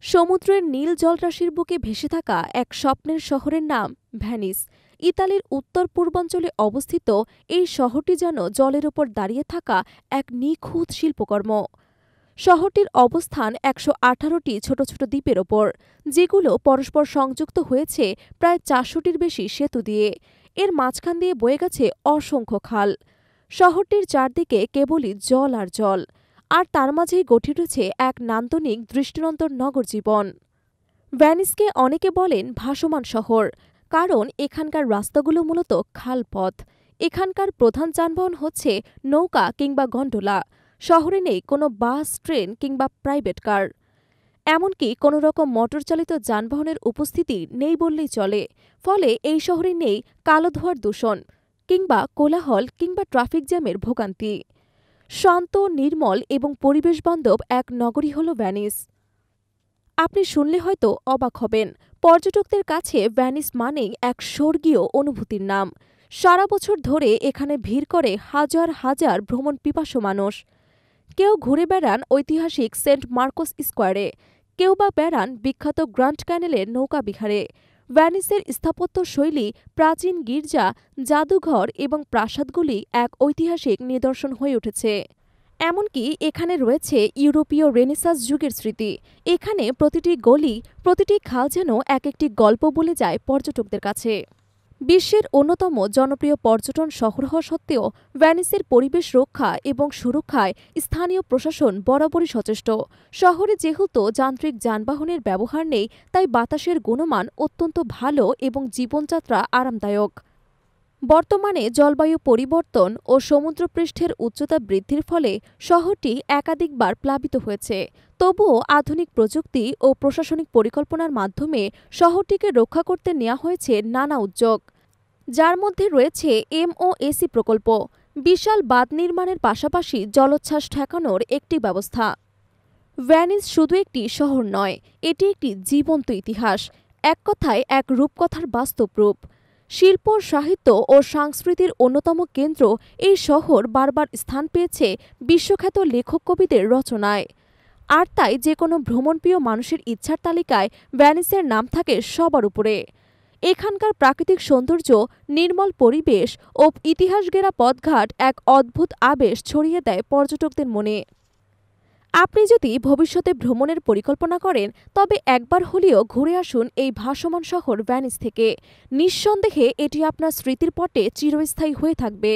সমুদ্রের নীল জলরাশির বুকে ভেসে থাকা এক স্বপ্নের শহরের নাম ভ্যানিস। ইতালির উত্তর পূর্বাঞ্চলে অবস্থিত এই শহরটি যেন জলের ওপর দাঁড়িয়ে থাকা এক নিখুঁত শিল্পকর্ম। শহরটির অবস্থান ১১৮টি ছোট ছোট দ্বীপের ওপর, যেগুলো পরস্পর সংযুক্ত হয়েছে প্রায় ৪০০টির বেশি সেতু দিয়ে। এর মাঝখান দিয়ে বয়ে গেছে অসংখ্য খাল। শহরটির চারদিকে কেবলই জল আর জল, আর তার মাঝেই গঠিত রয়েছে এক নান্দনিক দৃষ্টিনন্দন নগর জীবন। ভ্যানিসকে অনেকে বলেন ভাসমান শহর, কারণ এখানকার রাস্তাগুলো মূলত খালপথ। এখানকার প্রধান যানবাহন হচ্ছে নৌকা কিংবা গন্ডোলা। শহরে নেই কোনো বাস, ট্রেন কিংবা প্রাইভেট কার। এমনকি কোনো রকম মোটরচালিত যানবাহনের উপস্থিতি নেই বললেই চলে। ফলে এই শহরে নেই কালো ধোঁয়ার দূষণ কিংবা কোলাহল কিংবা ট্রাফিক জ্যামের ভোগান্তি। শান্ত, নির্মল এবং পরিবেশবান্ধব এক নগরী হল ভ্যানিস। আপনি শুনলে হয়তো অবাক হবেন, পর্যটকদের কাছে ভ্যানিস মানেই এক স্বর্গীয় অনুভূতির নাম। সারা বছর ধরে এখানে ভিড় করে হাজার হাজার ভ্রমণ পিপাসু মানুষ। কেউ ঘুরে বেড়ান ঐতিহাসিক সেন্ট মার্কোস স্কোয়ারে, কেউ বা বেড়ান বিখ্যাত গ্র্যান্ড ক্যানেলের নৌকাবিহারে। ভ্যানিসের স্থাপত্য শৈলী, প্রাচীন গির্জা, জাদুঘর এবং প্রাসাদগুলি এক ঐতিহাসিক নিদর্শন হয়ে উঠেছে। এমনকি এখানে রয়েছে ইউরোপীয় রেনেসাঁস যুগের স্মৃতি। এখানে প্রতিটি গলি, প্রতিটি খাল যেন এক একটি গল্প বলে যায় পর্যটকদের কাছে। বিশ্বের অন্যতম জনপ্রিয় পর্যটন শহর হওয়া সত্ত্বেও ভ্যানিসের পরিবেশ রক্ষা এবং সুরক্ষায় স্থানীয় প্রশাসন বরাবরই সচেষ্ট। শহরে যেহেতু যান্ত্রিক যানবাহনের ব্যবহার নেই, তাই বাতাসের গুণমান অত্যন্ত ভালো এবং জীবনযাত্রা আরামদায়ক। বর্তমানে জলবায়ু পরিবর্তন ও সমুদ্রপৃষ্ঠের উচ্চতা বৃদ্ধির ফলে শহরটি একাধিকবার প্লাবিত হয়েছে। তবুও আধুনিক প্রযুক্তি ও প্রশাসনিক পরিকল্পনার মাধ্যমে শহরটিকে রক্ষা করতে নেওয়া হয়েছে নানা উদ্যোগ, যার মধ্যে রয়েছে MOAC প্রকল্প, বিশাল বাঁধ নির্মাণের পাশাপাশি জলোচ্ছ্বাস ঠেকানোর একটি ব্যবস্থা। ভ্যানিস শুধু একটি শহর নয়, এটি একটি জীবন্ত ইতিহাস, এক কথায় এক রূপকথার বাস্তব রূপ। শিল্প, সাহিত্য ও সংস্কৃতির অন্যতম কেন্দ্র এই শহর বারবার স্থান পেয়েছে বিশ্বখ্যাত লেখক কবিদের রচনায়। আর তাই যে কোনো ভ্রমণপ্রিয় মানুষের ইচ্ছার তালিকায় ভ্যানিসের নাম থাকে সবার উপরে। এখানকার প্রাকৃতিক সৌন্দর্য, নির্মল পরিবেশ ও ইতিহাসঘেরা পথঘাট এক অদ্ভুত আবেশ ছড়িয়ে দেয় পর্যটকদের মনে। আপনি যদি ভবিষ্যতে ভ্রমণের পরিকল্পনা করেন, তবে একবার হলেও ঘুরে আসুন এই ভাসমান শহর ভ্যানিস থেকে। নিঃসন্দেহে এটি আপনার স্মৃতির পটে চিরস্থায়ী হয়ে থাকবে।